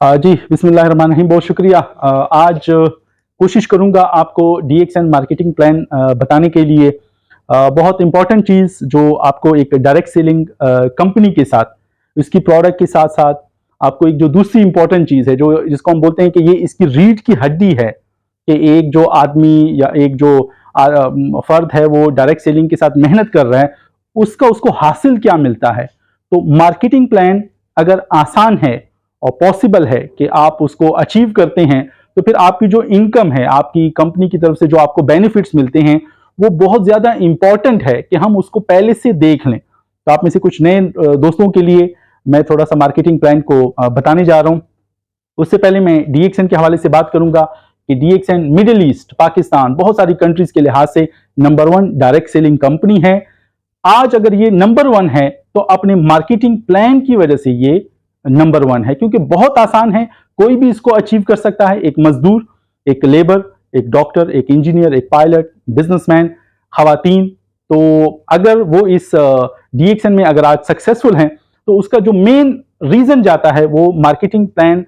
जी बिस्मिल्लाहिर्रहमानिर्रहीम, बहुत शुक्रिया। आज कोशिश करूंगा आपको DXN मार्केटिंग प्लान बताने के लिए। बहुत इंपॉर्टेंट चीज़ जो आपको एक डायरेक्ट सेलिंग कंपनी के साथ, इसकी प्रोडक्ट के साथ साथ आपको एक जो दूसरी इंपॉर्टेंट चीज़ है, जो जिसको हम बोलते हैं कि ये इसकी रीढ़ की हड्डी है, कि एक जो आदमी या एक जो फर्द है वो डायरेक्ट सेलिंग के साथ मेहनत कर रहा है, उसको हासिल क्या मिलता है। तो मार्केटिंग प्लान अगर आसान है और पॉसिबल है कि आप उसको अचीव करते हैं, तो फिर आपकी जो इनकम है, आपकी कंपनी की तरफ से जो आपको बेनिफिट्स मिलते हैं, वो बहुत ज़्यादा इंपॉर्टेंट है कि हम उसको पहले से देख लें। तो आप में से कुछ नए दोस्तों के लिए मैं थोड़ा सा मार्केटिंग प्लान को बताने जा रहा हूँ। उससे पहले मैं DXN के हवाले से बात करूंगा कि DXN मिडिल ईस्ट, पाकिस्तान, बहुत सारी कंट्रीज के लिहाज से नंबर 1 डायरेक्ट सेलिंग कंपनी है। आज अगर ये नंबर 1 है तो अपने मार्केटिंग प्लान की वजह से ये नंबर 1 है, क्योंकि बहुत आसान है, कोई भी इसको अचीव कर सकता है। एक मजदूर, एक लेबर, एक डॉक्टर, एक इंजीनियर, एक पायलट, बिजनेसमैन, खवातीन, तो अगर वो इस DXN में अगर आज सक्सेसफुल हैं, तो उसका जो मेन रीजन जाता है वो मार्केटिंग प्लान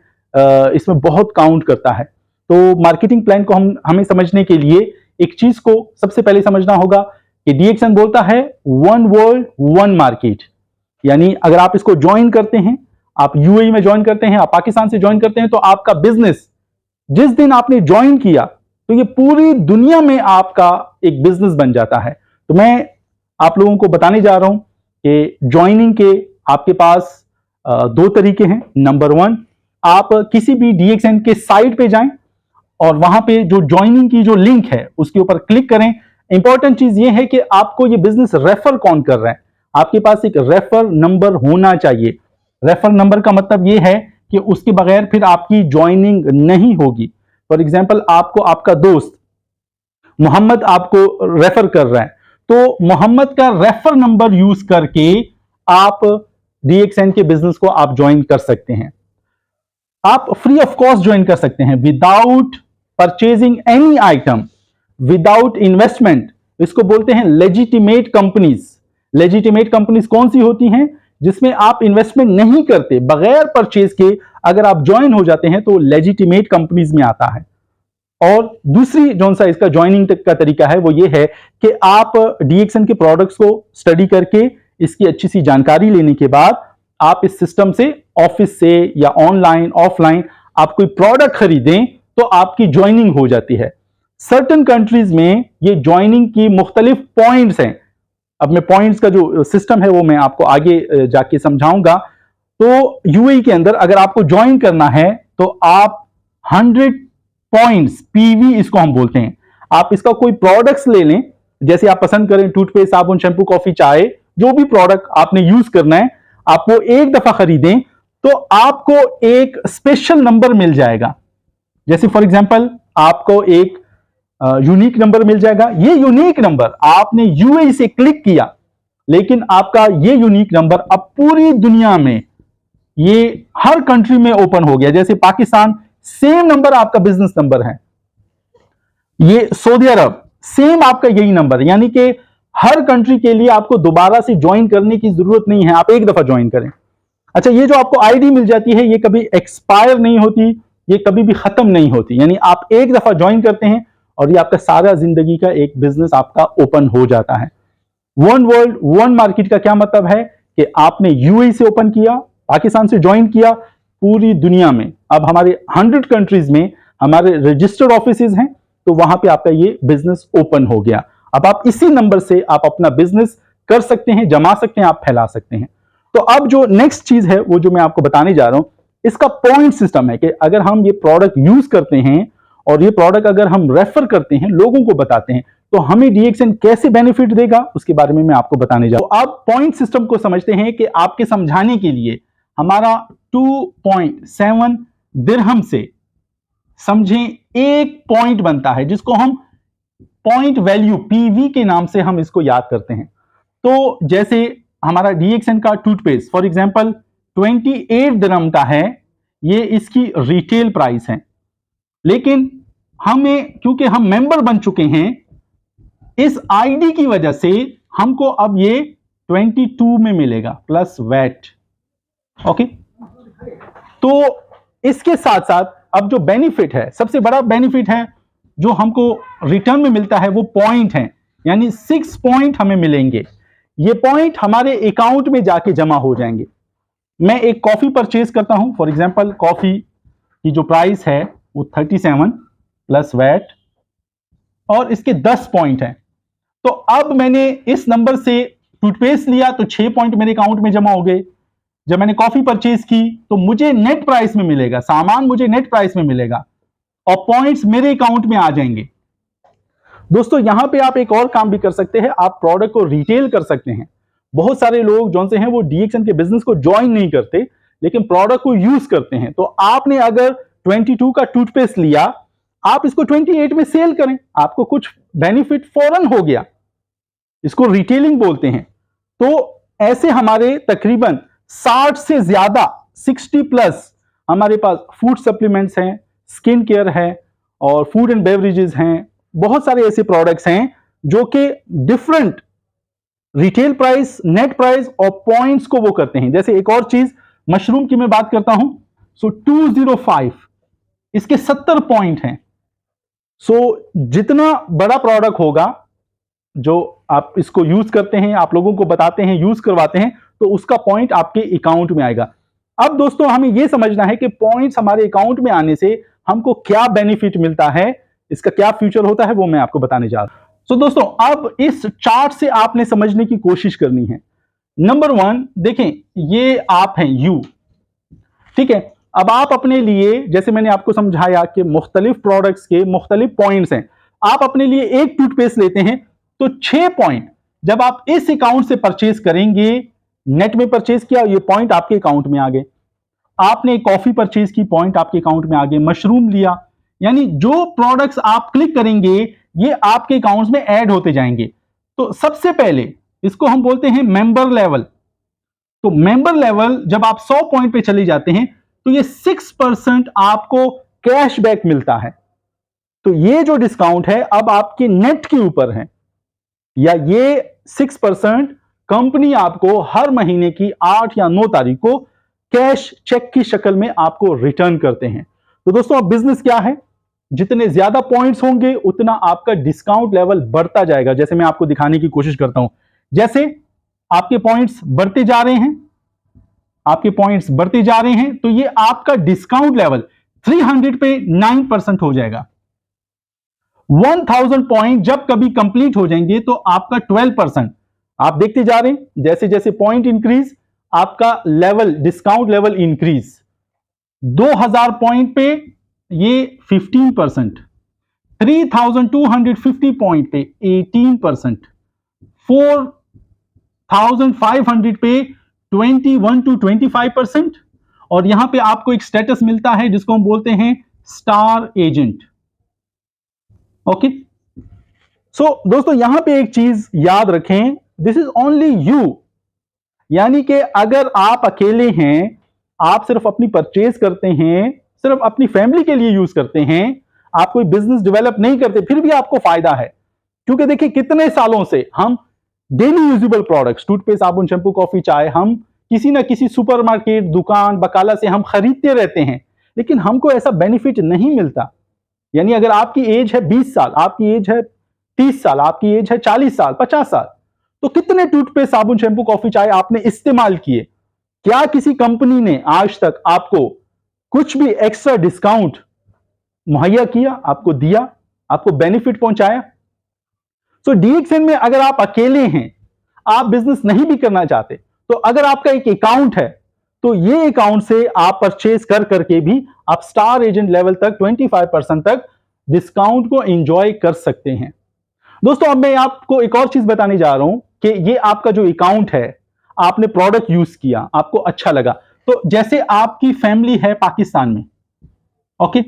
इसमें बहुत काउंट करता है। तो मार्केटिंग प्लान को हमें समझने के लिए एक चीज को सबसे पहले समझना होगा कि DXN बोलता है 1 वर्ल्ड 1 मार्केट। यानी अगर आप इसको ज्वाइन करते हैं, आप UAE में ज्वाइन करते हैं, आप पाकिस्तान से ज्वाइन करते हैं, तो आपका बिजनेस जिस दिन आपने ज्वाइन किया तो ये पूरी दुनिया में आपका एक बिजनेस बन जाता है। तो मैं आप लोगों को बताने जा रहा हूं कि ज्वाइनिंग के आपके पास 2 तरीके हैं। नंबर 1, आप किसी भी DXN के साइट पे जाएं और वहां पे जो ज्वाइनिंग की जो लिंक है उसके ऊपर क्लिक करें। इंपॉर्टेंट चीज ये है कि आपको ये बिजनेस रेफर कौन कर रहा है, आपके पास एक रेफर नंबर होना चाहिए। रेफर नंबर का मतलब ये है कि उसके बगैर फिर आपकी ज्वाइनिंग नहीं होगी। फॉर एग्जाम्पल, आपको आपका दोस्त मोहम्मद आपको रेफर कर रहा है, तो मोहम्मद का रेफर नंबर यूज करके आप DXN के बिजनेस को आप ज्वाइन कर सकते हैं। आप फ्री ऑफ कॉस्ट ज्वाइन कर सकते हैं, without purchasing any item, without investment. इसको बोलते हैं लेजिटिमेट कंपनीज। लेजिटिमेट कंपनीज कौन सी होती हैं? जिसमें आप इन्वेस्टमेंट नहीं करते, बगैर परचेज के अगर आप ज्वाइन हो जाते हैं तो लेजिटिमेट कंपनीज में आता है। और दूसरी जो सा इसका ज्वाइनिंग का तरीका है वो ये है कि आप DXN के प्रोडक्ट्स को स्टडी करके इसकी अच्छी सी जानकारी लेने के बाद आप इस सिस्टम से, ऑफिस से या ऑनलाइन ऑफलाइन, आप कोई प्रोडक्ट खरीदें तो आपकी ज्वाइनिंग हो जाती है। सर्टेन कंट्रीज में ये ज्वाइनिंग की मुख्तलिफ पॉइंट्स हैं। अब मैं पॉइंट्स का जो सिस्टम है वो मैं आपको आगे जाके समझाऊंगा। तो UAE के अंदर अगर आपको ज्वाइन करना है तो आप 100 पॉइंट्स, PV इसको हम बोलते हैं, आप इसका कोई प्रोडक्ट्स ले लें, जैसे आप पसंद करें टूथपेस्ट, साबुन, शैम्पू, कॉफी, चाय, जो भी प्रोडक्ट आपने यूज करना है, आप वो एक दफा खरीदें तो आपको एक स्पेशल नंबर मिल जाएगा। जैसे फॉर एग्जांपल आपको एक यूनिक नंबर मिल जाएगा। ये यूनिक नंबर आपने UAE से क्लिक किया, लेकिन आपका ये यूनिक नंबर अब पूरी दुनिया में, ये हर कंट्री में ओपन हो गया। जैसे पाकिस्तान, सेम नंबर आपका बिजनेस नंबर है। ये सऊदी अरब, सेम आपका यही नंबर, यानी कि हर कंट्री के लिए आपको दोबारा से ज्वाइन करने की जरूरत नहीं है, आप एक दफा ज्वाइन करें। अच्छा, ये जो आपको ID मिल जाती है, ये कभी एक्सपायर नहीं होती, ये कभी भी खत्म नहीं होती। यानी आप एक दफा ज्वाइन करते हैं और ये आपका सारा जिंदगी का एक बिजनेस आपका ओपन हो जाता है। 1 वर्ल्ड 1 मार्केट का क्या मतलब है कि आपने UAE से ओपन किया, पाकिस्तान से ज्वाइन किया, पूरी दुनिया में अब हमारे 100 कंट्रीज में हमारे रजिस्टर्ड ऑफिसेज हैं, तो वहां पे आपका ये बिजनेस ओपन हो गया। अब आप इसी नंबर से आप अपना बिजनेस कर सकते हैं, जमा सकते हैं, आप फैला सकते हैं। तो अब जो नेक्स्ट चीज है वो जो मैं आपको बताने जा रहा हूं, इसका पॉइंट सिस्टम है कि अगर हम ये प्रोडक्ट यूज करते हैं और ये प्रोडक्ट अगर हम रेफर करते हैं, लोगों को बताते हैं, तो हमें DXN कैसे बेनिफिट देगा उसके बारे में मैं आपको बताने जा रहा हूं। अब पॉइंट सिस्टम को समझते हैं कि आपके समझाने के लिए हमारा 2.7 दिरहम से, समझें, एक पॉइंट बनता है, जिसको हम पॉइंट वैल्यू PV के नाम से हम इसको याद करते हैं। तो जैसे हमारा DXN का टूथपेस्ट फॉर एग्जांपल 28 दिरहम का है, ये इसकी रिटेल प्राइस है, लेकिन हमें, क्योंकि हम मेंबर बन चुके हैं, इस ID की वजह से हमको अब ये 22 में मिलेगा प्लस वैट। ओके, तो इसके साथ साथ अब जो बेनिफिट है, सबसे बड़ा बेनिफिट है जो हमको रिटर्न में मिलता है, वो पॉइंट है, यानी 6 पॉइंट हमें मिलेंगे। ये पॉइंट हमारे अकाउंट में जाके जमा हो जाएंगे। मैं एक कॉफी परचेज करता हूं, फॉर एग्जांपल कॉफी की जो प्राइस है वो 37 प्लस वैट और इसके 10 पॉइंट हैं। तो अब मैंने इस नंबर से टूथपेस्ट लिया तो 6 पॉइंट मेरे अकाउंट में जमा हो गए। जब मैंने कॉफी परचेज की तो मुझे नेट प्राइस में मिलेगा, सामान मुझे नेट प्राइस में मिलेगा और पॉइंट्स मेरे अकाउंट में आ जाएंगे। दोस्तों यहां पे आप एक और काम भी कर सकते हैं, आप प्रोडक्ट को रिटेल कर सकते हैं। बहुत सारे लोग जो से हैं वो DXN के बिजनेस को ज्वाइन नहीं करते लेकिन प्रोडक्ट को यूज करते हैं। तो आपने अगर 22 का टूथपेस्ट लिया, आप इसको 28 में सेल करें, आपको कुछ बेनिफिट फौरन हो गया। इसको रिटेलिंग बोलते हैं। तो ऐसे हमारे तकरीबन 60 से ज्यादा 60 प्लस हमारे पास फूड सप्लीमेंट्स हैं, स्किन केयर है और फूड एंड बेवरेजेस हैं। बहुत सारे ऐसे प्रोडक्ट्स हैं जो कि different retail price, net price और पॉइंट्स को वो करते हैं। जैसे एक और चीज मशरूम की मैं बात करता हूं, सो 205 इसके 70 पॉइंट हैं। सो जितना बड़ा प्रोडक्ट होगा जो आप इसको यूज करते हैं, आप लोगों को बताते हैं, यूज करवाते हैं, तो उसका पॉइंट आपके अकाउंट में आएगा। अब दोस्तों हमें यह समझना है कि पॉइंट्स हमारे अकाउंट में आने से हमको क्या बेनिफिट मिलता है, इसका क्या फ्यूचर होता है, वो मैं आपको बताने जा रहा हूं। सो दोस्तों अब इस चार्ट से आपने समझने की कोशिश करनी है। नंबर 1 देखें, ये आप हैं यू, ठीक है। अब आप अपने लिए, जैसे मैंने आपको समझाया कि मुख्तलिफ प्रोडक्ट्स के मुख्तलिफ पॉइंट्स हैं, आप अपने लिए एक टूथपेस्ट लेते हैं तो 6 पॉइंट जब आप इस अकाउंट से परचेज करेंगे, नेट में परचेज किया, ये पॉइंट आपके अकाउंट में आ गए। आपने कॉफी परचेज की, पॉइंट आपके अकाउंट में आ गए। मशरूम लिया, यानी जो प्रोडक्ट्स आप क्लिक करेंगे ये आपके अकाउंट्स में ऐड होते जाएंगे। तो सबसे पहले इसको हम बोलते हैं मेंबर लेवल। तो मेंबर लेवल जब आप 100 पॉइंट पे चले जाते हैं तो ये 6% आपको कैशबैक मिलता है। तो ये जो डिस्काउंट है अब आपके नेट के ऊपर है, या ये 6% कंपनी आपको हर महीने की 8 या 9 तारीख को कैश चेक की शक्ल में आपको रिटर्न करते हैं। तो दोस्तों अब बिजनेस क्या है, जितने ज्यादा पॉइंट्स होंगे उतना आपका डिस्काउंट लेवल बढ़ता जाएगा। जैसे मैं आपको दिखाने की कोशिश करता हूं, जैसे आपके पॉइंट्स बढ़ते जा रहे हैं, आपके पॉइंट्स बढ़ते जा रहे हैं, तो ये आपका डिस्काउंट लेवल 300 पे 9% हो जाएगा। 1000 पॉइंट जब कभी कंप्लीट हो जाएंगे तो आपका 12%। आप देखते जा रहे हैं जैसे जैसे पॉइंट इंक्रीज, आपका level, discount level increase. 2000 point पे ये 15%, 3250 पॉइंट पे 18%, 4500 पे 21 to 25%, और यहां पे आपको एक स्टेटस मिलता है जिसको हम बोलते हैं स्टार एजेंट। ओके, सो दोस्तों यहां पे एक चीज याद रखें, दिस इज ओनली यू, यानी कि अगर आप अकेले हैं, आप सिर्फ अपनी परचेज करते हैं, सिर्फ अपनी फैमिली के लिए यूज करते हैं, आप कोई बिजनेस डेवलप नहीं करते, फिर भी आपको फायदा है। क्योंकि देखिए कितने सालों से हम डेली यूजेबल प्रोडक्ट्स, टूथपेस्ट, साबुन, शैम्पू, कॉफी, चाय, हम किसी ना किसी सुपरमार्केट, दुकान, बकाला से हम खरीदते रहते हैं, लेकिन हमको ऐसा बेनिफिट नहीं मिलता। यानी अगर आपकी एज है 20 साल, आपकी एज है 30 साल, आपकी एज है 40 साल, 50 साल, तो कितने टूथपेस्ट, साबुन, शैम्पू, कॉफी, चाय आपने इस्तेमाल किए? क्या किसी कंपनी ने आज तक आपको कुछ भी एक्स्ट्रा डिस्काउंट मुहैया किया, आपको दिया, आपको बेनिफिट पहुंचाया? सो DXN में अगर आप अकेले हैं, आप बिजनेस नहीं भी करना चाहते, तो अगर आपका एक अकाउंट है तो ये अकाउंट से आप परचेज कर करके भी आप स्टार एजेंट लेवल तक 25% तक डिस्काउंट को एंजॉय कर सकते हैं। दोस्तों अब मैं आपको एक और चीज बताने जा रहा हूं कि ये आपका जो अकाउंट है, आपने प्रोडक्ट यूज किया, आपको अच्छा लगा, तो जैसे आपकी फैमिली है पाकिस्तान में, ओके,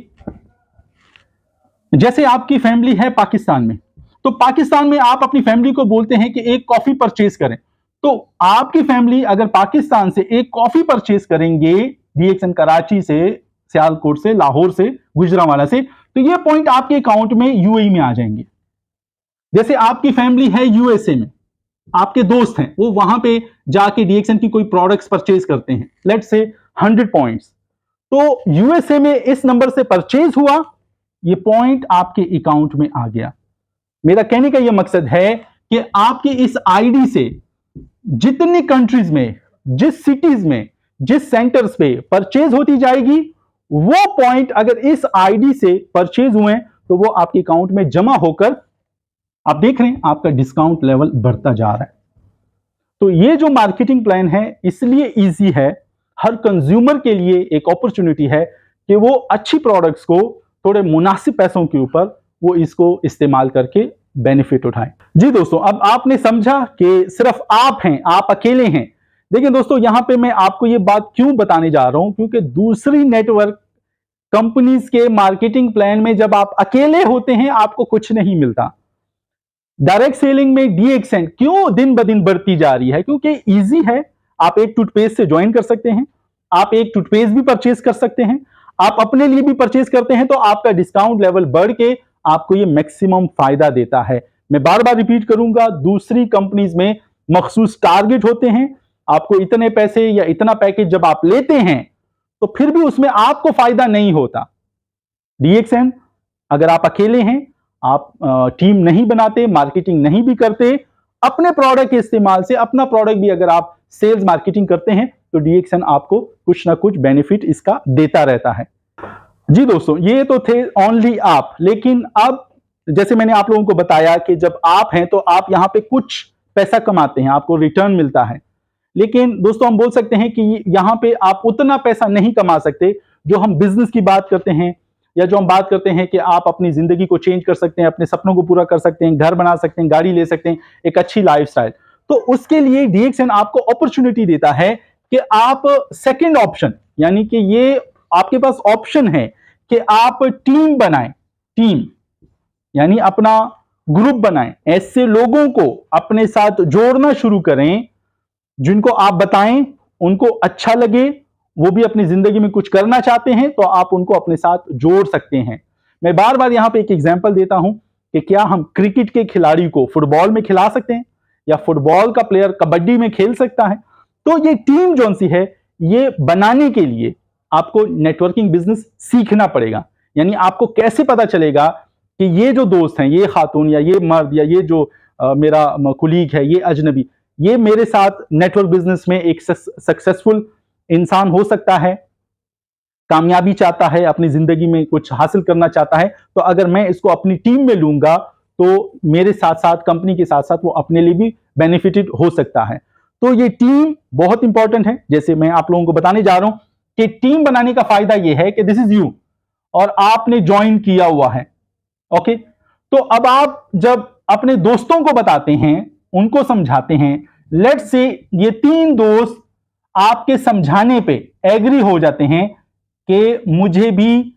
जैसे आपकी फैमिली है पाकिस्तान में, तो पाकिस्तान में आप अपनी फैमिली को बोलते हैं कि एक कॉफी परचेज करें, तो आपकी फैमिली अगर पाकिस्तान से एक कॉफी परचेज करेंगे, DXN कराची से, सियालकोट से, लाहौर से, गुजरांवाला से, तो ये पॉइंट आपके अकाउंट में UAE में आ जाएंगे। जैसे आपकी फैमिली है USA में, आपके दोस्त हैं, वो वहां पे जाके DXN की कोई प्रोडक्ट्स परचेज करते हैं, लेट्स से 100 पॉइंट्स, तो यूएसए में इस नंबर से परचेज हुआ, ये पॉइंट आपके अकाउंट में आ गया। मेरा कहने का यह मकसद है कि आपकी इस आईडी से जितनी कंट्रीज में, जिस सिटीज में, जिस सेंटर्स पे परचेज होती जाएगी, वो पॉइंट अगर इस आईडी से परचेज हुए तो वो आपके अकाउंट में जमा होकर आप देख रहे हैं आपका डिस्काउंट लेवल बढ़ता जा रहा है। तो ये जो मार्केटिंग प्लान है इसलिए इजी है, हर कंज्यूमर के लिए एक अपॉर्चुनिटी है कि वो अच्छी प्रोडक्ट्स को थोड़े मुनासिब पैसों के ऊपर वो इसको इस्तेमाल करके बेनिफिट उठाएं। जी दोस्तों, अब आपने समझा कि सिर्फ आप हैं, आप अकेले हैं। देखिए दोस्तों, यहां पे मैं आपको ये बात क्यों बताने जा रहा हूं, क्योंकि दूसरी नेटवर्क कंपनीज के मार्केटिंग प्लान में जब आप अकेले होते हैं आपको कुछ नहीं मिलता। डायरेक्ट सेलिंग में DXN क्यों दिन ब दिन बढ़ती जा रही है? क्योंकि इजी है। आप एक टूथपेस्ट से ज्वाइन कर सकते हैं, आप एक टूथपेस्ट भी परचेज कर सकते हैं, आप अपने लिए भी परचेज करते हैं, तो आपका डिस्काउंट लेवल बढ़ के आपको ये मैक्सिमम फायदा देता है। मैं बार बार रिपीट करूंगा, दूसरी कंपनीज में मखसूस टारगेट होते हैं, आपको इतने पैसे या इतना पैकेज जब आप लेते हैं तो फिर भी उसमें आपको फायदा नहीं होता। DXN अगर आप अकेले हैं, आप टीम नहीं बनाते, मार्केटिंग नहीं भी करते, अपने प्रोडक्ट के इस्तेमाल से अपना प्रोडक्ट भी अगर आप सेल्स मार्केटिंग करते हैं तो DXN आपको कुछ ना कुछ बेनिफिट इसका देता रहता है। जी दोस्तों, ये तो थे ओनली आप, लेकिन अब जैसे मैंने आप लोगों को बताया कि जब आप हैं तो आप यहां पे कुछ पैसा कमाते हैं, आपको रिटर्न मिलता है। लेकिन दोस्तों हम बोल सकते हैं कि यहां पे आप उतना पैसा नहीं कमा सकते जो हम बिजनेस की बात करते हैं, या जो हम बात करते हैं कि आप अपनी जिंदगी को चेंज कर सकते हैं, अपने सपनों को पूरा कर सकते हैं, घर बना सकते हैं, गाड़ी ले सकते हैं, एक अच्छी लाइफस्टाइल। तो उसके लिए DXN आपको अपॉर्चुनिटी देता है कि आप सेकंड ऑप्शन, यानी कि ये आपके पास ऑप्शन है कि आप टीम बनाएं, टीम यानी अपना ग्रुप बनाएं, ऐसे लोगों को अपने साथ जोड़ना शुरू करें जिनको आप बताएं, उनको अच्छा लगे, वो भी अपनी जिंदगी में कुछ करना चाहते हैं, तो आप उनको अपने साथ जोड़ सकते हैं। मैं बार बार यहां पे एक एग्जांपल देता हूं कि क्या हम क्रिकेट के खिलाड़ी को फुटबॉल में खिला सकते हैं, या फुटबॉल का प्लेयर कबड्डी में खेल सकता है। तो ये टीम जोन सी है, ये बनाने के लिए आपको नेटवर्किंग बिजनेस सीखना पड़ेगा। यानी आपको कैसे पता चलेगा कि ये जो दोस्त हैं, ये खातून या ये मर्द या ये जो मेरा कुलीग है, ये अजनबी, ये मेरे साथ नेटवर्क बिजनेस में एक सक्सेसफुल इंसान हो सकता है, कामयाबी चाहता है, अपनी जिंदगी में कुछ हासिल करना चाहता है, तो अगर मैं इसको अपनी टीम में लूंगा तो मेरे साथ साथ, कंपनी के साथ साथ वो अपने लिए भी बेनिफिटेड हो सकता है। तो ये टीम बहुत इंपॉर्टेंट है। जैसे मैं आप लोगों को बताने जा रहा हूं कि टीम बनाने का फायदा ये है कि दिस इज यू और आपने ज्वाइन किया हुआ है। ओके, तो अब आप जब अपने दोस्तों को बताते हैं, उनको समझाते हैं, लेट्स से ये 3 दोस्त आपके समझाने पे एग्री हो जाते हैं कि मुझे भी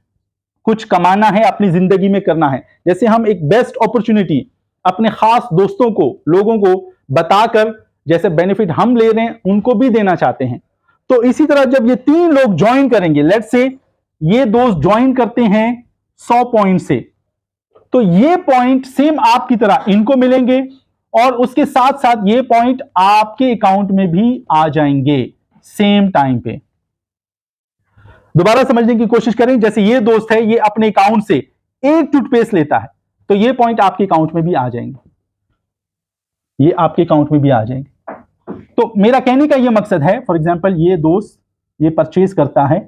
कुछ कमाना है, अपनी जिंदगी में करना है। जैसे हम एक बेस्ट अपॉर्चुनिटी अपने खास दोस्तों को, लोगों को बताकर जैसे बेनिफिट हम ले रहे हैं उनको भी देना चाहते हैं। तो इसी तरह जब ये 3 लोग ज्वाइन करेंगे, लेट्स से ये दोस्त ज्वाइन करते हैं 100 पॉइंट से, तो ये पॉइंट सेम आपकी तरह इनको मिलेंगे और उसके साथ साथ ये पॉइंट आपके अकाउंट में भी आ जाएंगे सेम टाइम पे। दोबारा समझने की कोशिश करें, जैसे ये दोस्त है, ये अपने अकाउंट से एक टूथपेस्ट लेता है, तो ये पॉइंट आपके अकाउंट में भी आ जाएंगे, ये आपके अकाउंट में भी आ जाएंगे। तो मेरा कहने का ये मकसद है, फॉर एग्जांपल ये दोस्त ये परचेज करता है,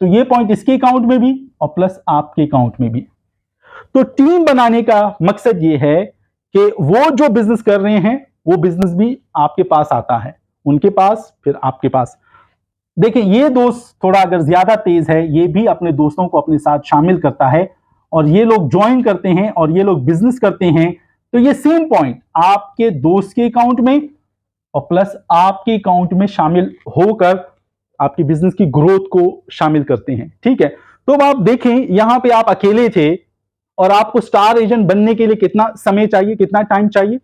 तो ये पॉइंट इसके अकाउंट में भी और प्लस आपके अकाउंट में भी। तो टीम बनाने का मकसद ये है कि वो जो बिजनेस कर रहे हैं वो बिजनेस भी आपके पास आता है, उनके पास फिर आपके पास। देखिए, ये दोस्त थोड़ा अगर ज्यादा तेज है, ये भी अपने दोस्तों को अपने साथ शामिल करता है और ये लोग ज्वाइन करते हैं और ये लोग बिजनेस करते हैं, तो ये सेम पॉइंट आपके दोस्त के अकाउंट में और प्लस आपके अकाउंट में शामिल होकर आपकी बिजनेस की ग्रोथ को शामिल करते हैं। ठीक है, तो अब आप देखें, यहां पे आप अकेले थे और आपको स्टार एजेंट बनने के लिए कितना समय चाहिए, कितना टाइम चाहिए।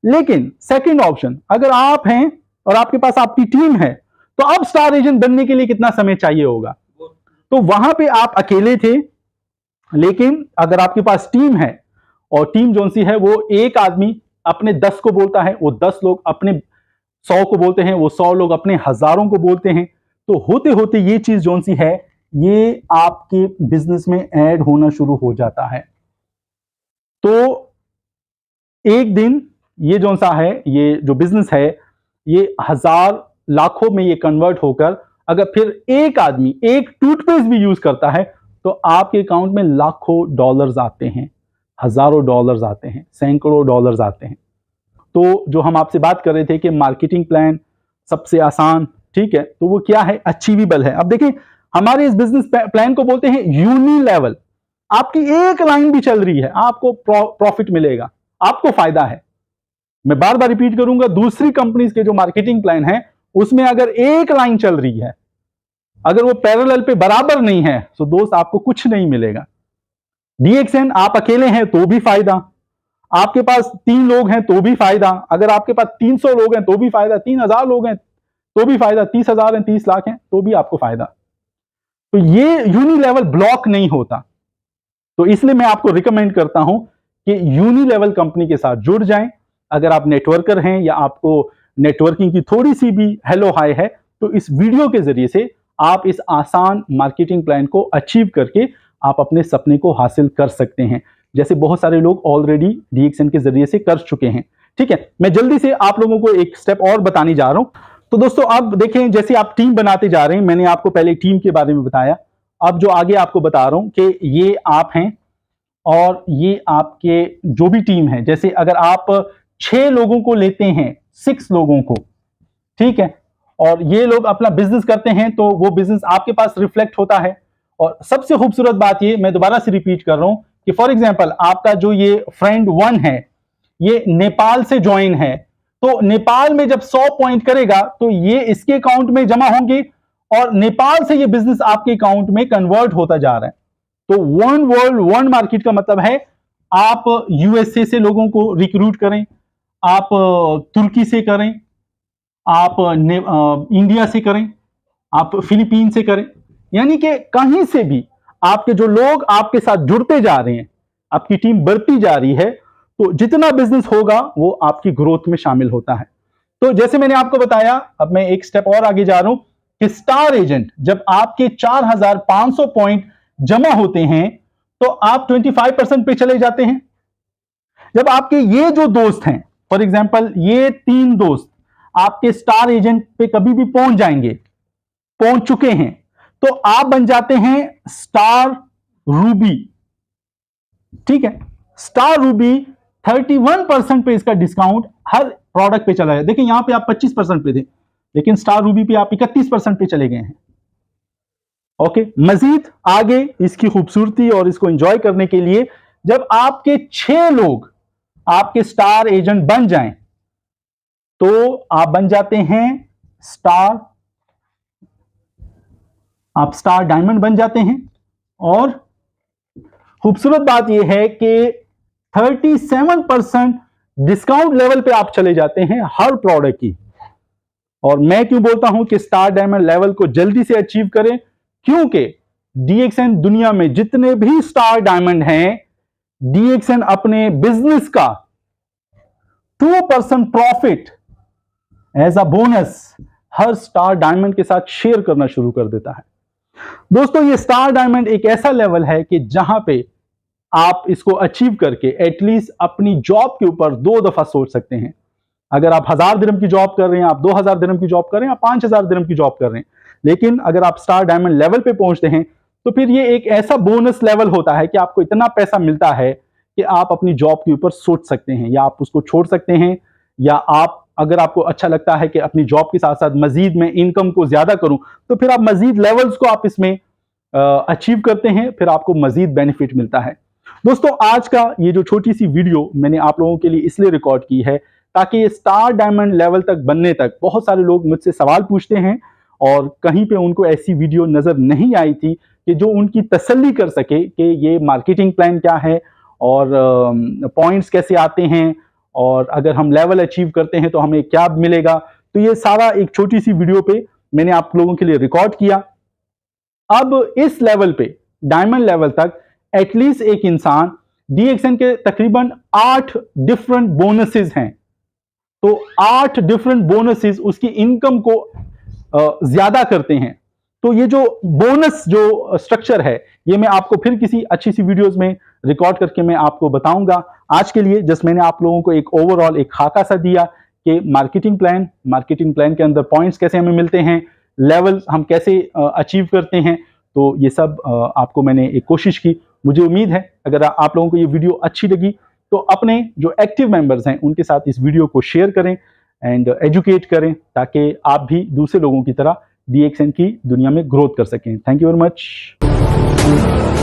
लेकिन सेकंड ऑप्शन, अगर आप हैं और आपके पास आपकी टीम है, तो अब स्टार एजेंट बनने के लिए कितना समय चाहिए होगा। तो वहां पे आप अकेले थे, लेकिन अगर आपके पास टीम है और टीम जोन सी है, वो एक आदमी अपने 10 को बोलता है, वो 10 लोग अपने 100 को बोलते हैं, वो 100 लोग अपने हजारों को बोलते हैं। तो होते होते ये चीज जोन सी है, ये आपके बिजनेस में ऐड होना शुरू हो जाता है। तो एक दिन ये जो सा है, ये जो बिजनेस है, ये हजार लाखों में ये कन्वर्ट होकर अगर फिर एक आदमी एक टूथपेस्ट भी यूज करता है तो आपके अकाउंट में लाखों डॉलर्स आते हैं, हजारों डॉलर्स आते हैं, सैकड़ों डॉलर्स आते हैं। तो जो हम आपसे बात कर रहे थे कि मार्केटिंग प्लान सबसे आसान, ठीक है, तो वो क्या है, अचीवेबल है। अब देखिए हमारे इस बिजनेस प्लान को बोलते हैं यूनी लेवल। आपकी एक लाइन भी चल रही है, आपको प्रॉफिट मिलेगा, आपको फायदा है। मैं बार बार रिपीट करूंगा, दूसरी कंपनीज के जो मार्केटिंग प्लान है उसमें अगर एक लाइन चल रही है, अगर वो पैरेलल पे बराबर नहीं है, तो दोस्त आपको कुछ नहीं मिलेगा। DXN आप अकेले हैं तो भी फायदा, आपके पास 3 लोग हैं तो भी फायदा, अगर आपके पास 300 लोग हैं तो भी फायदा, 3000 लोग हैं तो भी फायदा, 30,000 हैं, 30 लाख हैं तो भी आपको फायदा। तो ये यूनी लेवल ब्लॉक नहीं होता। तो इसलिए मैं आपको रिकमेंड करता हूं कि यूनी लेवल कंपनी के साथ जुड़ जाएं। अगर आप नेटवर्कर हैं या आपको नेटवर्किंग की थोड़ी सी भी हेलो हाय है, तो इस वीडियो के जरिए से आप इस आसान मार्केटिंग प्लान को अचीव करके आप अपने सपने को हासिल कर सकते हैं, जैसे बहुत सारे लोग ऑलरेडी DXN के जरिए से कर चुके हैं। ठीक है, मैं जल्दी से आप लोगों को एक स्टेप और बताने जा रहा हूं। तो दोस्तों अब देखें, जैसे आप टीम बनाते जा रहे हैं, मैंने आपको पहले टीम के बारे में बताया, अब जो आगे आपको बता रहा हूं कि ये आप हैं और ये आपके जो भी टीम है। जैसे अगर आप 6 लोगों को लेते हैं, 6 लोगों को, ठीक है, और ये लोग अपना बिजनेस करते हैं, तो वो बिजनेस आपके पास रिफ्लेक्ट होता है। और सबसे खूबसूरत बात ये, मैं दोबारा से रिपीट कर रहा हूं कि फॉर एग्जांपल आपका जो ये फ्रेंड 1 है, ये नेपाल से ज्वाइन है, तो नेपाल में जब 100 पॉइंट करेगा तो ये इसके अकाउंट में जमा होंगे और नेपाल से ये बिजनेस आपके अकाउंट में कन्वर्ट होता जा रहा है। तो 1 वर्ल्ड 1 मार्केट का मतलब है आप USA से लोगों को रिक्रूट करें, आप तुर्की से करें, आप इंडिया से करें, आप फिलीपीन से करें, यानी कि कहीं से भी आपके जो लोग आपके साथ जुड़ते जा रहे हैं, आपकी टीम बढ़ती जा रही है, तो जितना बिजनेस होगा वो आपकी ग्रोथ में शामिल होता है। तो जैसे मैंने आपको बताया, अब मैं एक स्टेप और आगे जा रहा हूं कि स्टार एजेंट जब आपके 4500 पॉइंट जमा होते हैं तो आप 25% पे चले जाते हैं। जब आपके ये जो दोस्त हैं, फॉर एग्जांपल ये 3 दोस्त आपके स्टार एजेंट पे कभी भी पहुंच जाएंगे, पहुंच चुके हैं, तो आप बन जाते हैं स्टार रूबी। ठीक है, स्टार रूबी 31% पे इसका डिस्काउंट हर प्रोडक्ट पे चला है। देखिए यहां पे आप 25% पे थे, लेकिन स्टार रूबी पे आप 31% पे चले गए हैं। ओके, मजीद आगे इसकी खूबसूरती और इसको एंजॉय करने के लिए जब आपके 6 लोग आपके स्टार एजेंट बन जाएं तो आप बन जाते हैं स्टार, आप स्टार डायमंड बन जाते हैं। और खूबसूरत बात यह है कि 37% डिस्काउंट लेवल पे आप चले जाते हैं हर प्रोडक्ट की। और मैं क्यों बोलता हूं कि स्टार डायमंड लेवल को जल्दी से अचीव करें, क्योंकि DXN दुनिया में जितने भी स्टार डायमंड हैं, DXN अपने बिजनेस का 2% प्रॉफिट एज अ बोनस हर स्टार डायमंड के साथ शेयर करना शुरू कर देता है। दोस्तों ये स्टार डायमंड एक ऐसा लेवल है कि जहां पे आप इसको अचीव करके एटलीस्ट अपनी जॉब के ऊपर 2 दफा सोच सकते हैं। अगर आप 1000 दिरहम की जॉब कर रहे हैं, आप 2000 दिरहम की जॉब कर रहे हैं, आप 5000 दिरहम की जॉब कर रहे हैं, लेकिन अगर आप स्टार डायमंड लेवल पे पहुंचते हैं तो फिर ये एक ऐसा बोनस लेवल होता है कि आपको इतना पैसा मिलता है कि आप अपनी जॉब के ऊपर सोच सकते हैं, या आप उसको छोड़ सकते हैं, या आप अगर आपको अच्छा लगता है कि अपनी जॉब के साथ साथ मजीद में इनकम को ज्यादा करूं, तो फिर आप मजीद लेवल्स को आप इसमें अचीव करते हैं, फिर आपको मजीद बेनिफिट मिलता है। दोस्तों आज का ये जो छोटी सी वीडियो मैंने आप लोगों के लिए इसलिए रिकॉर्ड की है ताकि ये स्टार डायमंड लेवल तक बनने तक बहुत सारे लोग मुझसे सवाल पूछते हैं और कहीं पे उनको ऐसी वीडियो नजर नहीं आई थी कि जो उनकी तसल्ली कर सके कि ये मार्केटिंग प्लान क्या है और पॉइंट्स कैसे आते हैं, और अगर हम लेवल अचीव करते हैं तो हमें क्या मिलेगा। तो ये सारा एक छोटी सी वीडियो पे मैंने आप लोगों के लिए रिकॉर्ड किया। अब इस लेवल पे, डायमंड लेवल तक एटलीस्ट एक इंसान, DXN के तकरीबन 8 डिफरेंट बोनसेस हैं, तो 8 डिफरेंट बोनसेस उसकी इनकम को ज्यादा करते हैं। तो ये जो बोनस जो स्ट्रक्चर है, ये मैं आपको फिर किसी अच्छी सी वीडियोस में रिकॉर्ड करके मैं आपको बताऊंगा। आज के लिए जस्ट मैंने आप लोगों को एक ओवरऑल एक खाका सा दिया कि मार्केटिंग प्लान के अंदर पॉइंट्स कैसे हमें मिलते हैं, लेवल हम कैसे अचीव करते हैं। तो ये सब आपको मैंने एक कोशिश की। मुझे उम्मीद है अगर आप लोगों को ये वीडियो अच्छी लगी तो अपने जो एक्टिव मेंबर्स हैं उनके साथ इस वीडियो को शेयर करें एंड एजुकेट करें, ताकि आप भी दूसरे लोगों की तरह DXN की दुनिया में ग्रोथ कर सकें। Thank you very much.